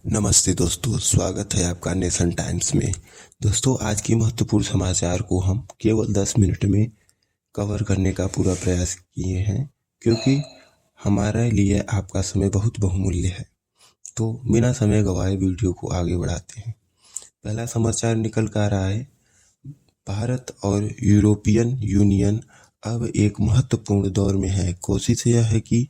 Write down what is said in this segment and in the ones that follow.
नमस्ते दोस्तों, स्वागत है आपका नेशन टाइम्स में। दोस्तों, आज की महत्वपूर्ण समाचार को हम केवल 10 मिनट में कवर करने का पूरा प्रयास किए हैं, क्योंकि हमारे लिए आपका समय बहुत बहुमूल्य है। तो बिना समय गवाए वीडियो को आगे बढ़ाते हैं। पहला समाचार निकल कर आ रहा है, भारत और यूरोपियन यूनियन अब एक महत्वपूर्ण दौर में है। कोशिश यह है कि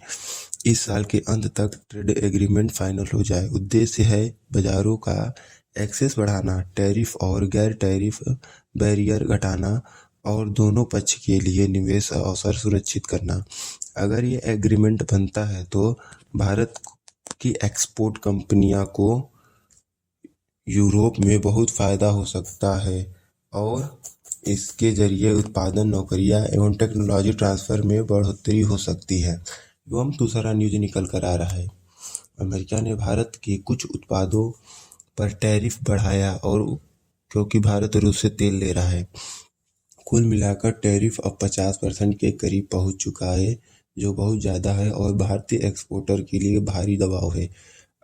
इस साल के अंत तक ट्रेड एग्रीमेंट फाइनल हो जाए। उद्देश्य है बाजारों का एक्सेस बढ़ाना, टैरिफ और गैर टैरिफ बैरियर घटाना और दोनों पक्ष के लिए निवेश अवसर सुनिश्चित करना। अगर ये एग्रीमेंट बनता है तो भारत की एक्सपोर्ट कंपनियां को यूरोप में बहुत फायदा हो सकता है और इसके जरिए उत्पादन, नौकरियां एवं टेक्नोलॉजी ट्रांसफर में बढ़ोतरी हो सकती है। एवं दूसरा न्यूज निकल कर आ रहा है, अमेरिका ने भारत के कुछ उत्पादों पर टैरिफ बढ़ाया और क्योंकि भारत रूस से तेल ले रहा है। कुल मिलाकर टैरिफ अब 50% के करीब पहुंच चुका है, जो बहुत ज़्यादा है और भारतीय एक्सपोर्टर के लिए भारी दबाव है।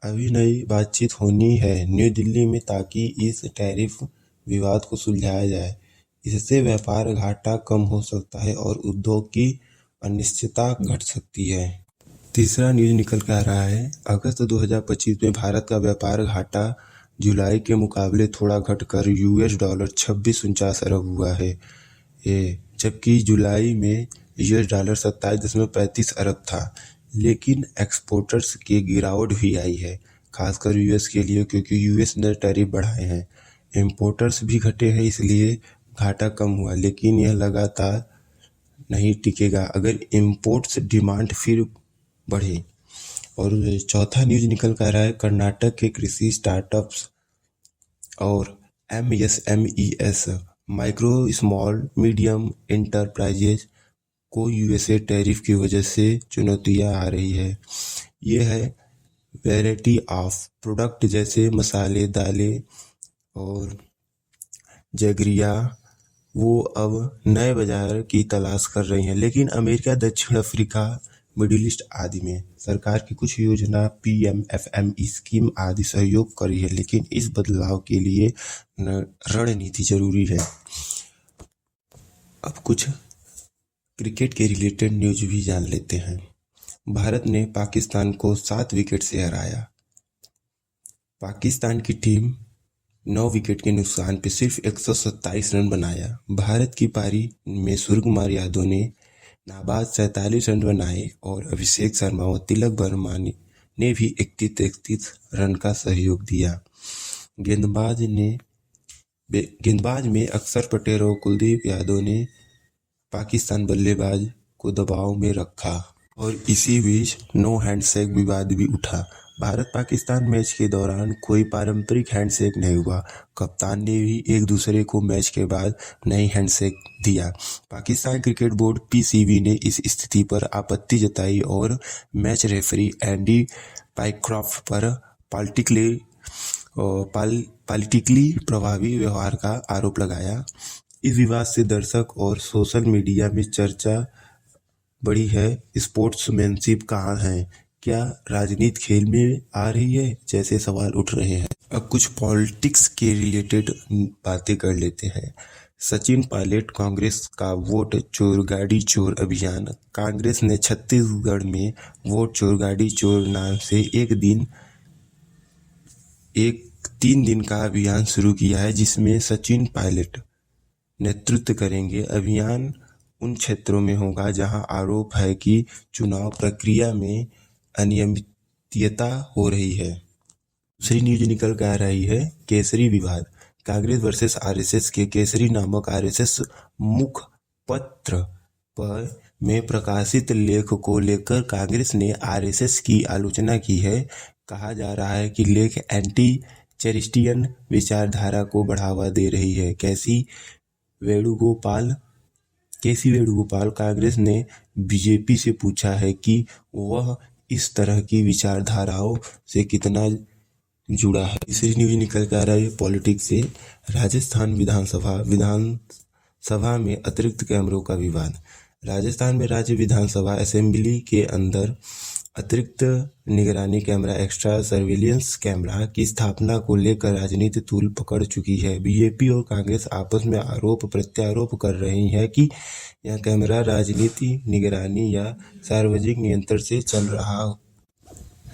अभी नई बातचीत होनी है न्यू दिल्ली में ताकि इस टैरिफ विवाद को सुलझाया जाए। इससे व्यापार घाटा कम हो सकता है और उद्योग की अनिश्चितता घट सकती है। तीसरा न्यूज निकल कर आ रहा है, अगस्त 2025 में भारत का व्यापार घाटा जुलाई के मुकाबले थोड़ा घटकर $26.49 अरब हुआ है, जबकि जुलाई में $27.35 अरब था। लेकिन एक्सपोर्टर्स की गिरावट भी आई है, खासकर यूएस के लिए, क्योंकि यूएस ने टैरिफ बढ़ाए हैं। इम्पोर्टर्स भी घटे हैं, इसलिए घाटा कम हुआ, लेकिन यह लगातार नहीं टिकेगा अगर इम्पोर्ट्स डिमांड फिर बढ़े। और चौथा न्यूज निकल कर आ रहा है, कर्नाटक के कृषि स्टार्टअप्स और MSMEs micro small medium enterprises को यूएसए टैरिफ की वजह से चुनौतियां आ रही है। ये है वैरायटी ऑफ प्रोडक्ट जैसे मसाले, दालें और जगरिया, वो अब नए बाजार की तलाश कर रही हैं। लेकिन अमेरिका, दक्षिण अफ्रीका, मिडिल ईस्ट आदि में सरकार की कुछ योजना PMFME स्कीम आदि सहयोग कर रही है, लेकिन इस बदलाव के लिए रणनीति जरूरी है। अब कुछ क्रिकेट के रिलेटेड न्यूज भी जान लेते हैं। भारत ने पाकिस्तान को 7 विकेट से हराया। पाकिस्तान की टीम 9 विकेट के नुकसान पे सिर्फ 127 रन बनाया। भारत की पारी में सूर्यकुमार यादव ने नाबाद 47 रन बनाए और अभिषेक शर्मा व तिलक वर्मा ने भी 31 रन का सहयोग दिया। गेंदबाज में अक्षर पटेल और कुलदीप यादव ने पाकिस्तान बल्लेबाज को दबाव में रखा और इसी बीच नो हैंडशेक विवाद भी उठा। भारत पाकिस्तान मैच के दौरान कोई पारंपरिक हैंडशेक नहीं हुआ। कप्तान ने भी एक दूसरे को मैच के बाद नहीं हैंडशेक दिया। पाकिस्तान क्रिकेट बोर्ड PCB ने इस स्थिति पर आपत्ति जताई और मैच रेफरी एंडी पाइक्रॉफ्ट पर पॉलिटिकली प्रभावी व्यवहार का आरोप लगाया। इस विवाद से दर्शक और सोशल मीडिया में चर्चा बढ़ी है। स्पोर्ट्समैनशिप कहाँ है? क्या राजनीति खेल में आ रही है? जैसे सवाल उठ रहे हैं। अब कुछ पॉलिटिक्स के रिलेटेड बातें कर लेते हैं। सचिन पायलट कांग्रेस का वोट चोर गाड़ी चोर अभियान। कांग्रेस ने छत्तीसगढ़ में वोट चोर गाड़ी चोर नाम से एक 3 दिन का अभियान शुरू किया है, जिसमें सचिन पायलट नेतृत्व करेंगे। अभियान उन क्षेत्रों में होगा जहां आरोप है कि चुनाव प्रक्रिया में अनियमितता हो रही है। दूसरी न्यूज निकल कर आ रही है, केसरी विवाद। कांग्रेस वर्सेस RSS के केसरी नामक RSS मुखपत्र पर में प्रकाशित लेख को लेकर कांग्रेस ने RSS की आलोचना की है। कहा जा रहा है कि लेख एंटी चेरिस्टियन विचारधारा को बढ़ावा दे रही है। केसी वेणुगोपाल कांग्रेस ने बीजेपी से पूछा है कि वह इस तरह की विचारधाराओं से कितना जुड़ा है। तीसरी न्यूज निकल कर आ रहा है पॉलिटिक्स से, राजस्थान विधानसभा में अतिरिक्त कैमरों का विवाद। राजस्थान में राज्य विधानसभा असेंबली के अंदर अतिरिक्त निगरानी कैमरा एक्स्ट्रा सर्विलियंस कैमरा की स्थापना को लेकर राजनीति तूल पकड़ चुकी है। बीजेपी और कांग्रेस आपस में आरोप प्रत्यारोप कर रही है कि यह कैमरा राजनीति निगरानी या सार्वजनिक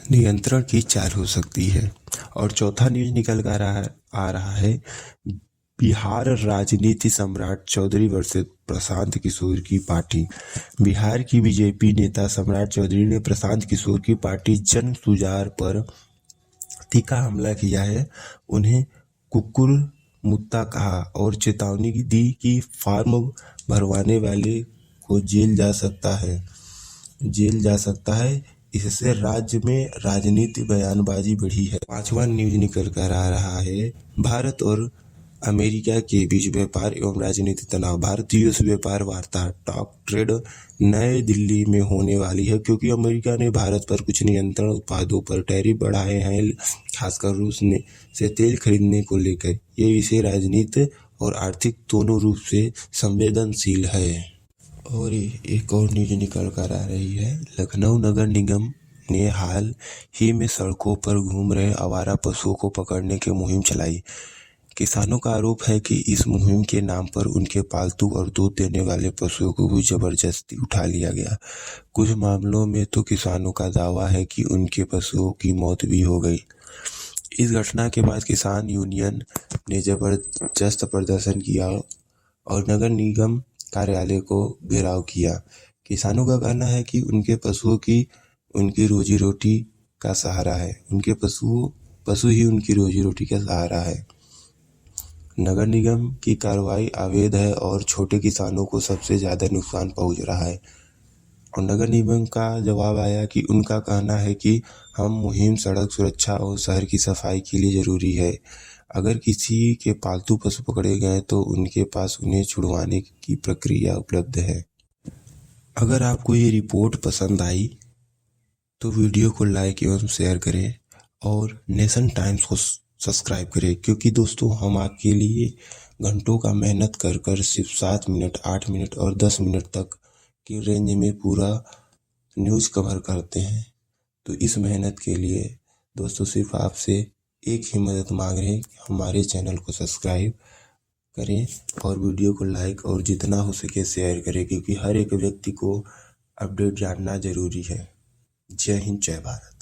नियंत्रण की चाल हो सकती है। और चौथा न्यूज निकल कर आ रहा है, बिहार राजनीति सम्राट चौधरी वर्सेस प्रशांत किशोर की पार्टी। बिहार की बीजेपी नेता सम्राट चौधरी ने प्रशांत किशोर की पार्टी जन सुजार पर तीखा हमला किया है, उन्हें कुकुर मुत्ता कहा और चेतावनी दी कि फॉर्म भरवाने वाले को जेल जा सकता है। इससे राज्य में राजनीति बयानबाजी बढ़ी है। पांचवा न्यूज निकल कर आ रहा है, भारत और अमेरिका के बीच व्यापार एवं राजनीतिक तनाव। भारत यूएस व्यापार वार्ता टॉक ट्रेड नई दिल्ली में होने वाली है, क्योंकि अमेरिका ने भारत पर कुछ नियंत्रण उत्पादों पर टैरिफ बढ़ाए हैं, खासकर रूस से तेल खरीदने को लेकर। ये विषय राजनीतिक और आर्थिक दोनों रूप से संवेदनशील है। और एक और न्यूज निकल कर आ रही है, लखनऊ नगर निगम ने हाल ही में सड़कों पर घूम रहे आवारा पशुओं को पकड़ने की मुहिम चलाई। किसानों का आरोप है कि इस मुहिम के नाम पर उनके पालतू और दूध देने वाले पशुओं को भी जबरदस्ती उठा लिया गया। कुछ मामलों में तो किसानों का दावा है कि उनके पशुओं की मौत भी हो गई। इस घटना के बाद किसान यूनियन ने जबरदस्त प्रदर्शन किया और नगर निगम कार्यालय को घेराव किया। किसानों का कहना है कि उनके पशुओं की उनकी रोजी रोटी का सहारा है। उनके पशु ही उनकी रोजी रोटी का सहारा है। नगर निगम की कार्रवाई अवैध है और छोटे किसानों को सबसे ज़्यादा नुकसान पहुंच रहा है। और नगर निगम का जवाब आया कि उनका कहना है कि हम मुहिम सड़क सुरक्षा और शहर की सफाई के लिए ज़रूरी है। अगर किसी के पालतू पशु पकड़े गए तो उनके पास उन्हें छुड़वाने की प्रक्रिया उपलब्ध है। अगर आपको ये रिपोर्ट पसंद आई तो वीडियो को लाइक एवं शेयर करें और नेशन टाइम्स को सब्सक्राइब करें, क्योंकि दोस्तों हम आपके लिए घंटों का मेहनत कर सिर्फ 7 मिनट, 8 मिनट और 10 मिनट तक की रेंज में पूरा न्यूज़ कवर करते हैं। तो इस मेहनत के लिए दोस्तों सिर्फ आपसे एक ही मदद मांग रहे हैं कि हमारे चैनल को सब्सक्राइब करें और वीडियो को लाइक और जितना हो सके शेयर करें, क्योंकि हर एक व्यक्ति को अपडेट जानना ज़रूरी है। जय हिंद, जय भारत।